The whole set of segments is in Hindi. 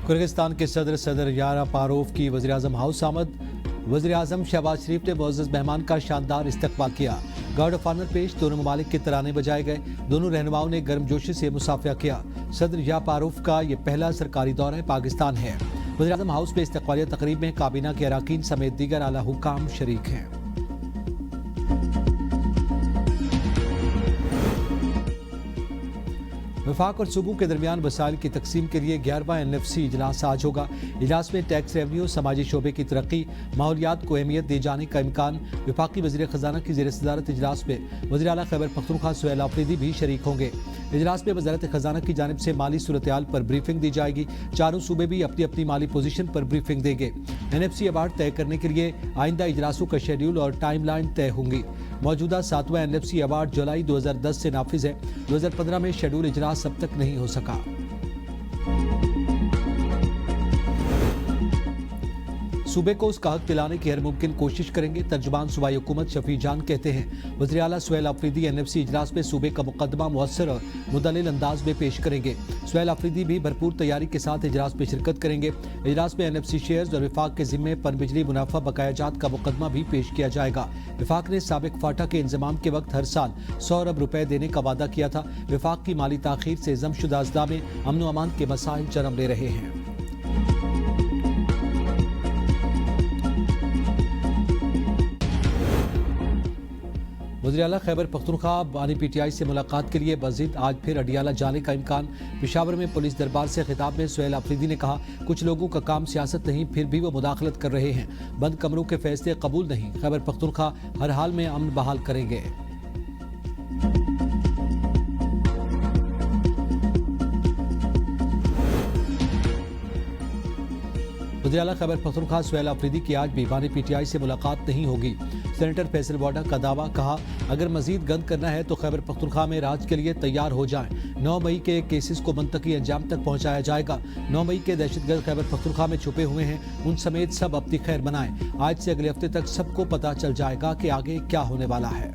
किर्गिस्तान के सदर यारापारोव की वज़ीर-ए-आज़म हाउस आमद। वज़ीर-ए-आज़म शहबाज शरीफ ने मुअज़्ज़ज़ मेहमान का शानदार इस्तकबाल किया। गार्ड ऑफ ऑनर पेश, दोनों ममालिक के तराने बजाए गए। दोनों रहनुमाओं ने गर्मजोशी से मुसाफिया किया। सदर यारापारोव का ये पहला सरकारी दौरा पाकिस्तान है। वज़ीर-ए-आज़म हाउस में इस्तकबालिया तकरीब में काबीना के अराकीन समेत दीगर आला हुक्काम शरीक हैं। वफाक और सूबों के दरमियान वसाइल की तकसीम के लिए 11वां NFC इजलास आज होगा। इजलास में टैक्स रेवन्यू, समाजी शोबे की तरक्की, माहौलियात को अहमियत दिए जाने का इम्कान। वफाकी वज़ीर ख़जाना की ज़ेर सदारत इजलास में वज़ीर आला खैबर पख्तूनख्वा सुहेल आफरीदी भी शरीक होंगे। इजलास में वज़ारत ख़जाना की जानिब से माली सूरत-ए-हाल पर ब्रीफिंग दी जाएगी। चारों सूबे भी अपनी अपनी माली पोजीशन पर ब्रीफिंग देंगे। NFC अवार्ड तय करने के लिए आइंदा इजलासों का शेड्यूल और टाइम लाइन तय होंगी। मौजूदा 7वां NFC अवार्ड जुलाई 2010 से नाफिज है। 2015 में शेड्यूल इजलास अब तक नहीं हो सका। सूबे को उसका हक दिलाने की हर मुमकिन कोशिश करेंगे, तर्जुमान सूबाई हुकूमत शफी जान कहते हैं। वज़ीर आला सुहेल आफरीदी NFC इजलास में सूबे का मुकदमा मुअस्सर और मुदल्लिल अंदाज में पेश करेंगे। सुहेल आफरीदी भी भरपूर तैयारी के साथ इजलास में शिरकत करेंगे। इजलास में NFC शेयर्स और विफाक के जिम्मे पनबिजली मुनाफा बकायाजात का मुकदमा भी पेश किया जाएगा। विफाक ने साबिक फाटा के इंजमाम के वक्त हर साल 100 अरब रुपए देने का वादा किया था। विफाक की माली ताखीर से जमशुदा अज़ला में अमन व अमान के मसाइल जन्म ले रहे हैं। वज़ीर आला खैबर पख्तूनख्वा बानी PTI से मुलाकात के लिए मज़ीद आज फिर अडियाला जाने का इम्कान। पेशावर में पुलिस दरबार से खिताब में सुहेल आफरीदी ने कहा, कुछ लोगों का काम सियासत नहीं, फिर भी वो मुदाखलत कर रहे हैं। बंद कमरों के फैसले कबूल नहीं। खैबर पख्तूनख्वा हर हाल में अमन बहाल करेंगे। वज़ीर आला खैबर पख्तूनख्वा सुहेल आफरीदी की आज भी बानी PTI से मुलाकात नहीं होगी। सेनेटर फैसल वाडा का दावा, कहा अगर मजीद गंद करना है तो खैबर पख्तूनख्वा में राज के लिए तैयार हो जाएं। 9 मई के केसेस को मंतकी अंजाम तक पहुंचाया जाएगा। 9 मई के दहशतगर्द खैबर पख्तूनख्वा में छुपे हुए हैं, उन समेत सब अपनी खैर बनाएं। आज से अगले हफ्ते तक सबको पता चल जाएगा कि आगे क्या होने वाला है।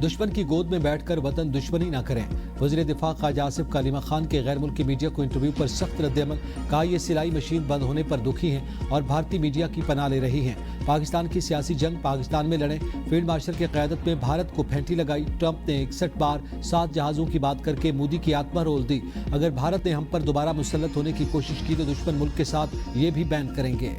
दुश्मन की गोद में बैठकर वतन दुश्मनी न करें। वज़ीर दिफा ख्वाजा आसिफ कलीमा खान के गैर मुल्की मीडिया को इंटरव्यू पर सख्त रद्द-ए-अमल। कहा, ये सिलाई मशीन बंद होने पर दुखी हैं और भारतीय मीडिया की पनाह ले रही हैं। पाकिस्तान की सियासी जंग पाकिस्तान में लड़ें। फील्ड मार्शल की क़यादत में भारत को फेंटी लगाई। ट्रंप ने 61 बार 7 जहाज़ों की बात करके मोदी की आत्मा रोल दी। अगर भारत ने हम पर दोबारा मुसल्लत होने की कोशिश की तो दुश्मन मुल्क के साथ ये भी बैन करेंगे।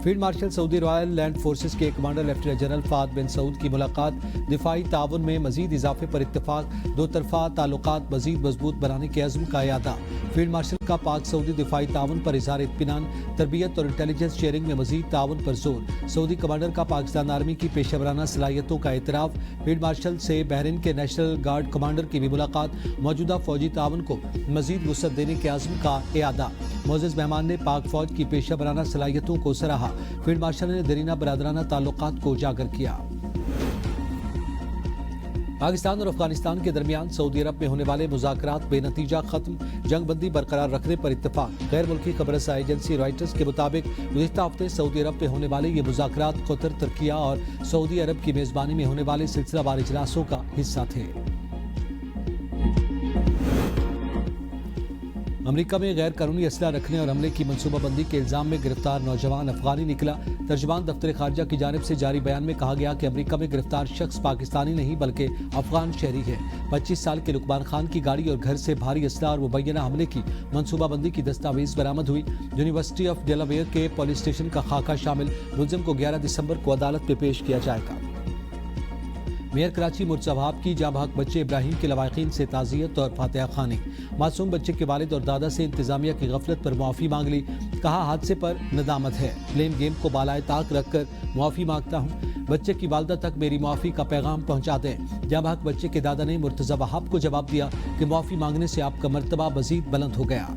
Field marshal Saudi royal land forces के कमांडर लेफ्टिनेंट जनरल फाद बिन सऊद की मुलाकात। दिफाई ताउन में मजीद इजाफे पर इत्तफाक। दो तरफा ताल्लुकात मजीद मजबूत बनाने के अज़्म का यादा। फील्ड मार्शल का पाक सऊदी दिफाई ताउन पर इज़हार इत्मीनान। तरबियत और इंटेलिजेंस शेयरिंग में मजीद ताउन पर जोर। सऊदी कमांडर का पाकिस्तान आर्मी की पेशेवराना सलाहियतों का एतराफ़। फील्ड मार्शल से बहरीन के नेशनल गार्ड कमांडर की भी मुलाकात। मौजूदा फौजी ताउन को मजीद वुसअत देने के अज़्म का इयादा। मुअज़्ज़ज़ मेहमान ने पाक फौज की पेशेवराना सलाहियतों को सराहा। फील्ड मार्शल ने दरीना बरादराना ताल्लुकात को उजागर किया। पाकिस्तान और अफगानिस्तान के दरमियान सऊदी अरब में होने वाले मुज़ाकरात बेनतीजा खत्म। जंगबंदी बरकरार रखने पर इत्तफाक। गैर मुल्की खबरसां एजेंसी रॉयटर्स के मुताबिक गुज़िश्ता हफ्ते सऊदी अरब में होने वाले ये मुज़ाकरात कतर, तुर्किया और सऊदी अरब की मेज़बानी में होने वाले सिलसिलावार इजलासों का हिस्सा थे। अमेरिका में गैर कानूनी असला रखने और हमले की मनसूबाबंदी के इल्जाम में गिरफ्तार नौजवान अफगानी निकला। तर्जुमान दफ्तर खारजा की जानिब से जारी बयान में कहा गया कि अमेरिका में गिरफ्तार शख्स पाकिस्तानी नहीं बल्कि अफगान शहरी है। 25 साल के लुकमान खान की गाड़ी और घर से भारी असला और मुबैना हमले की मनसूबाबंदी की दस्तावेज बरामद हुई। यूनिवर्सिटी ऑफ डेलावेयर के पुलिस स्टेशन का खाका शामिल। मुलजिम को 11 दिसंबर को अदालत में पेश किया जाएगा। मेयर कराची मुर्तज़ा की जाबाक बच्चे इब्राहिम के लवाकिन से ताज़ियत और फातिहा खानी। मासूम बच्चे के वालिद और दादा से इंतजामिया की गफलत पर मुआफ़ी मांग ली। कहा, हादसे पर नदामत है। ब्लेम गेम को बालाए ताक रखकर मुआफ़ी मांगता हूँ। बच्चे की वालदा तक मेरी मुआफ़ी का पैगाम पहुँचा दें। जाबाक बच्चे के दादा ने मुर्तज़ा वहाब को जवाब दिया कि मुआफ़ी मांगने से आपका मर्तबा मज़ीद बुलंद हो गया।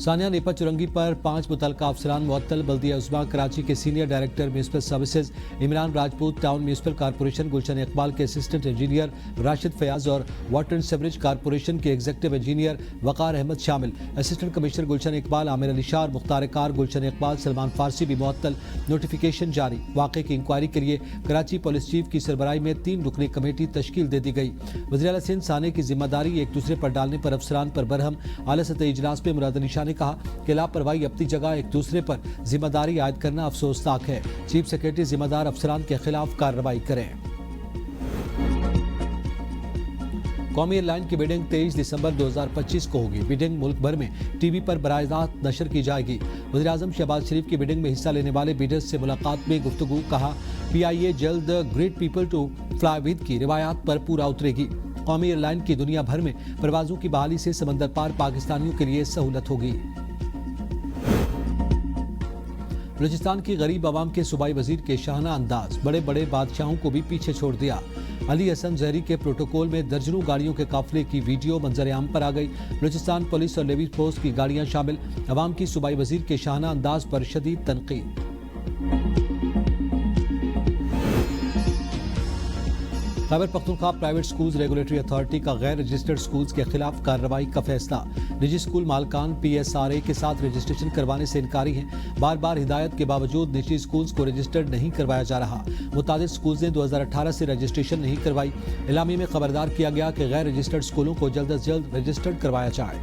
सानिया नेपा चुरंगी पर 5 मुतलका अफसरान मुअत्तल। बल्दिया उस्मा कराची के senior director municipal services Imran Rajput, town municipal corporation Gulshan Iqbal के असिस्टेंट इंजीनियर राशिद फयाज और वाटर एंड सीवरेज कॉरपोरेशन के एग्जीक्यूटिव इंजीनियर वकार अहमद शामिल। असिस्टेंट कमिश्नर गुलशन इकबाल, आमिर अली शाह और मुख्तार कार गुलशन इकबाल, सलमान फारसी भी मुअत्तल। नोटिफिकेशन जारी। वाक़े की इंक्वायरी के लिए कराची पुलिस चीफ की सरबराही में 3 रुकनी कमेटी तश्कील दे दी गई। वज़ीर आला सिंध साने की जिम्मेदारी एक दूसरे पर डालने पर अफसरान पर बरहम। आला सतह इजलास में मुराद अली शाह ने कहा कि लापरवाही अपनी जगह, एक दूसरे पर जिम्मेदारी आयद करना अफसोसनाक है। चीफ सेक्रेटरी जिम्मेदार अफसरान के खिलाफ कार्रवाई करें। कौमी एयरलाइन की बिडिंग 23 दिसंबर 2025 को होगी। बिडिंग मुल्क भर में टीवी पर बराह नशर की जाएगी। वज़ीर-ए-आज़म शहबाज शरीफ की बिडिंग में हिस्सा लेने वाले बिडर्स से मुलाकात में गुफ्तगू। कहा PIA जल्द great people to fly with की रिवायात पर पूरा उतरेगी। कौमी एयरलाइन की दुनिया भर में परवाजों की बहाली से समंदर पार पाकिस्तानियों के लिए सहूलत होगी। बलूचिस्तान की गरीब आवाम के सूबाई वजीर के शाहाना अंदाज, बड़े बड़े बादशाहों को भी पीछे छोड़ दिया। अली हसन जहरी के प्रोटोकॉल में दर्जनों गाड़ियों के काफिले की वीडियो मंजर-ए-आम पर आ गई। बलूचिस्तान पुलिस और नेवी फोर्स की गाड़ियां शामिल। अवाम की सूबाई वजीर के शाहाना अंदाज पर शदीद तनकीद। Khyber Pakhtunkhwa private schools regulatory authority का गैर रजिस्टर्ड स्कूल्स के खिलाफ कार्रवाई का फैसला। निजी स्कूल मालकान PSRA के साथ रजिस्ट्रेशन करवाने से इनकारी हैं। बार बार हिदायत के बावजूद निजी स्कूल्स को रजिस्टर्ड नहीं करवाया जा रहा। मुतादिद स्कूल्स ने 2018 से रजिस्ट्रेशन नहीं करवाई। इलामी में खबरदार किया गया कि गैर रजिस्टर्ड स्कूलों को जल्द अज जल्द रजिस्टर्ड करवाया जाए।